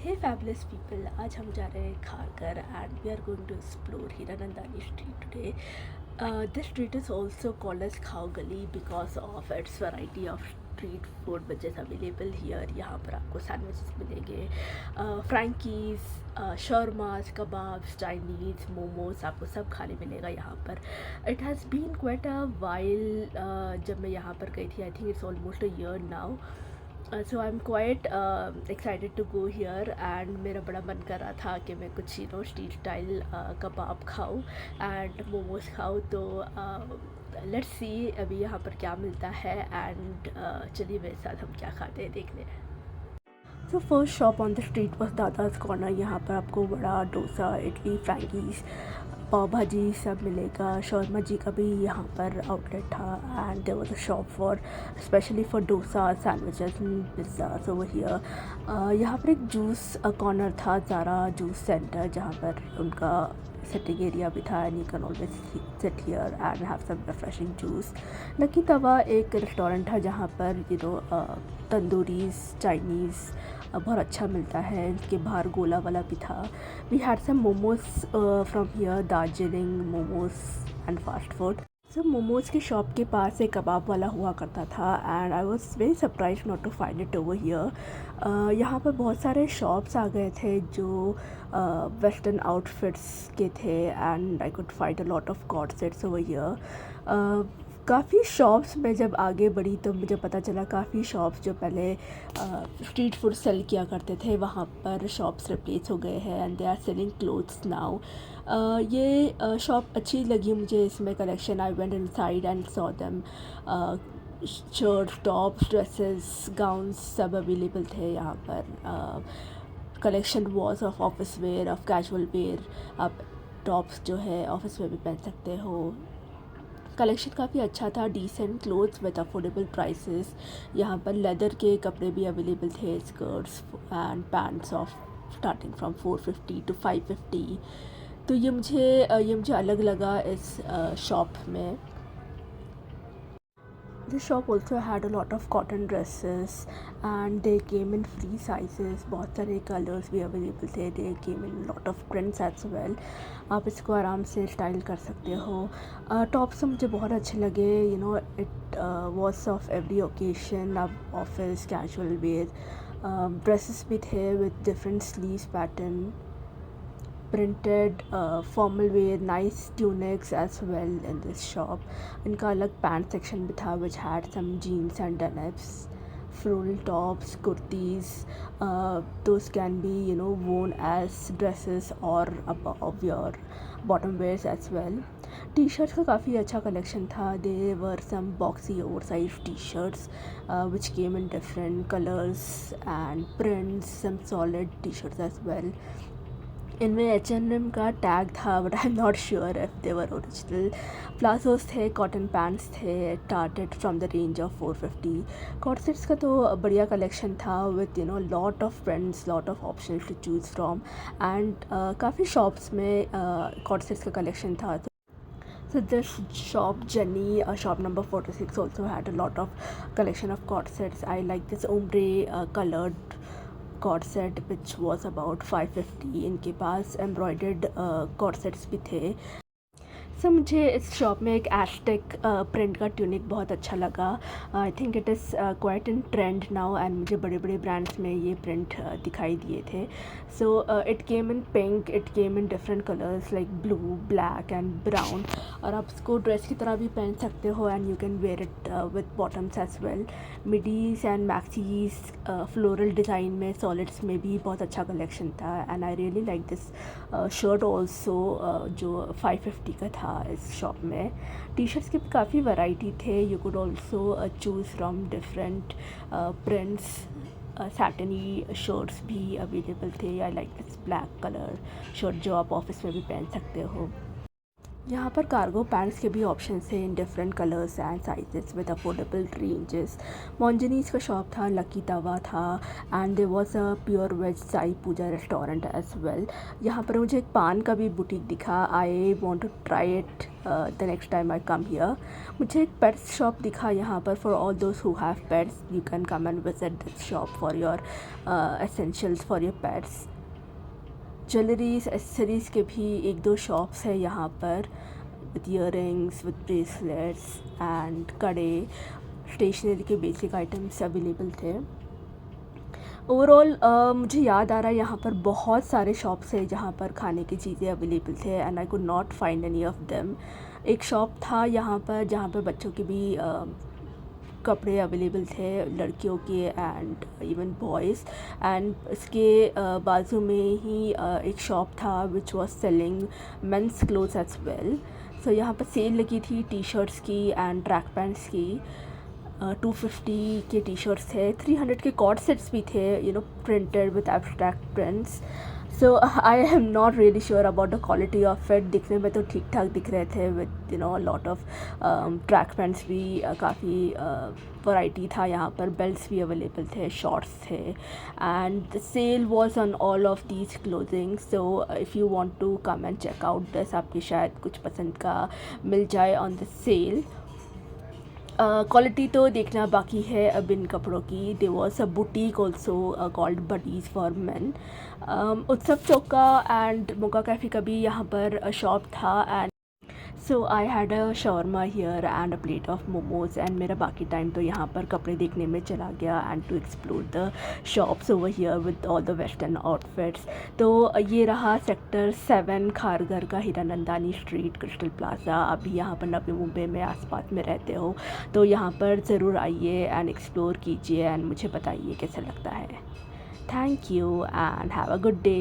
Hey fabulous people, आज हम जा रहे हैं Kharghar and we are going to explore Hiranandani street today. This street is also called as Khao Gali because of its variety of street food which is available here. यहाँ पर आपको sandwiches मिलेंगे, फ्रैंकीज़, शॉर्मास, kebabs, Chinese, momos, आपको सब खाने मिलेगा यहाँ पर. It has been quite a while जब मैं यहाँ पर गई थी. I think it's almost a year now. So I'm quite excited to go here and मेरा बड़ा मन कर रहा था कि मैं कुछ स्ट्रीट स्टाइल कबाब खाऊँ एंड मोमोज खाऊँ. तो लेट्स सी अभी यहाँ पर क्या मिलता है एंड चलिए मेरे साथ हम क्या खाते हैं देखने. तो first shop on the street was Dada's corner. यहाँ पर आपको बड़ा डोसा, इडली, फ्रैंकीज़, पाव भाजी सब मिलेगा. शौरमा जी का भी यहाँ पर आउटलेट था and there was a shop for specially for dosa, sandwiches and pizzas over here. यहाँ पर एक जूस कॉर्नर था, ज़ारा जूस सेंटर, जहाँ पर उनका सिटिंग एरिया भी था and you can always sit here and have some refreshing juice. Lucky Tawa एक रेस्टोरेंट था जहाँ पर तंदूरीज़, चाइनीज़ बहुत अच्छा मिलता है. इसके बाहर गोला वाला भी था. We had some momos from here, Darjeeling momos and fast food. So momos की शॉप के पास एक कबाब वाला हुआ करता था and I was very surprise not to find it over here. यहाँ पर बहुत सारे शॉप्स आ गए थे जो वेस्टर्न आउटफिट्स के थे and I could find a lot of cord sets over here. काफ़ी शॉप्स में जब आगे बढ़ी तो मुझे पता चला काफ़ी शॉप्स जो पहले स्ट्रीट फूड सेल किया करते थे वहाँ पर शॉप्स रिप्लेस हो गए हैं and they are selling clothes now. ये शॉप अच्छी लगी मुझे. इसमें collection, I went inside and saw them. Shirt, tops, dresses, gowns सब अवेलेबल थे यहाँ पर. Collection was of office wear, of casual wear. आप टॉप्स जो है ऑफिस में भी पहन सकते हो. कलेक्शन काफ़ी अच्छा था. Decent clothes with affordable prices. यहाँ पर लेदर के कपड़े भी अवेलेबल थे, skirts and pants of starting from 450 to 550. तो ये मुझे अलग लगा इस शॉप में. This shop also had a lot of cotton dresses and they came in free sizes. बहुत सारे कलर्स भी अवेलेबल थे. They came in lot of prints as well. आप इसको आराम से स्टाइल कर सकते हो. टॉप्स मुझे बहुत अच्छे लगे. It was of every occasion. अब ऑफिस कैजुअल वेयर. ड्रेसेस भी थे with different sleeves pattern, printed formal wear, nice tunics as well in this shop. इनका अलग पैंट सेक्शन भी था which had some jeans and denims, floral tops, kurtis. Those can be worn as dresses or above your bottom wears as well. T-shirts का काफ़ी अच्छा collection था. There were some boxy oversized t-shirts which came in different colors and prints, some solid t-shirts as well. इनमें H&M का tag था but I am not sure if they were original. Palazzos थे, cotton pants थे, started from the range of 450. Corsets का तो बढ़िया collection था with lot of friends, lot of option to choose from and काफ़ी shops में corsets का collection था. So this shop, Jenny, shop number 46, also had a lot of collection of corsets. I like this ombre colored corset which was about 550. इनके पास embroidered corsets भी थे. Sir मुझे इस shop में एक एस्टेक प्रिंट का ट्यूनिक बहुत अच्छा लगा. I think it is quite in trend now and मुझे बड़े बड़े ब्रांड्स में ये प्रिंट दिखाई दिए थे. So it came in pink, it came in different colours like blue, black and brown. और आप इसको ड्रेस की तरह भी पहन सकते हो and you can wear it with bottoms as well. Midis and maxis floral design में, सॉलिड्स में भी बहुत अच्छा कलेक्शन था and I really like this shirt also जो 550 का था इस शॉप में. टी शर्ट्स की भी काफ़ी वैरायटी थे. You could also choose from different prints. Satiny shirts भी अवेलेबल थे. I like this black colour shirt जो आप ऑफिस में भी पहन सकते हो. यहाँ पर कार्गो पैंट्स के भी ऑप्शंस थे in different colours and sizes with affordable ranges. Monginis का शॉप था, लकी तवा था, and there was a pure veg Sai Pooja restaurant as well. यहाँ पर मुझे एक पान का भी बुटीक दिखा। I want to try it the next time I come here. मुझे एक पेट्स शॉप दिखा यहाँ पर। For all those who have pets you can come and visit this shop for your essentials for your pets. Jewelleries accessories के भी एक दो shops है यहाँ पर, with earrings, with bracelets and कड़े, स्टेशनरी के बेसिक आइटम्स अवेलेबल थे। ओवरऑल मुझे याद आ रहा है यहाँ पर बहुत सारे शॉप्स है जहाँ पर खाने की चीज़ें अवेलेबल थे and I could not find any of them. एक शॉप था यहाँ पर जहाँ पर बच्चों के भी कपड़े अवेलेबल थे, लड़कियों के एंड इवन बॉयज़। एंड इसके बाजू में ही एक शॉप था which was selling men's clothes as well. So यहाँ पर सेल लगी थी टी शर्ट्स की एंड ट्रैक पैंट्स की। 250 के टी शर्ट्स थे, 300 के कॉर्ड सेट्स भी थे, printed with abstract prints. So I am not really sure about the quality of it. दिखने में तो ठीक ठाक दिख रहे थे with lot of track pants भी, काफ़ी वैरायटी था यहाँ पर। बेल्ट्स भी अवेलेबल थे, शॉर्ट्स थे, and the sale was on all of these clothing. So if you want to come and check out this, आपकी शायद कुछ पसंद का मिल जाए ऑन द सेल। क्वालिटी तो देखना बाकी है अब इन कपड़ों की। There was a boutique also called Buddies for men. Utsav Chowk का एंड मोका कैफ़े का भी यहाँ पर शॉप था। And so I had a shawarma here and a plate of momos. And मेरा बाकी टाइम तो यहाँ पर कपड़े देखने में चला गया and to explore the shops over here with all the western outfits. तो ये रहा सेक्टर 7 खारघर का हीरानंदानी स्ट्रीट क्रिस्टल प्लाजा। अभी यहाँ पर नवी मुंबई में आसपास में रहते हो तो यहाँ पर ज़रूर आइए एंड एक्सप्लोर कीजिए एंड मुझे बताइए कैसा लगता है। Thank you and have a good day.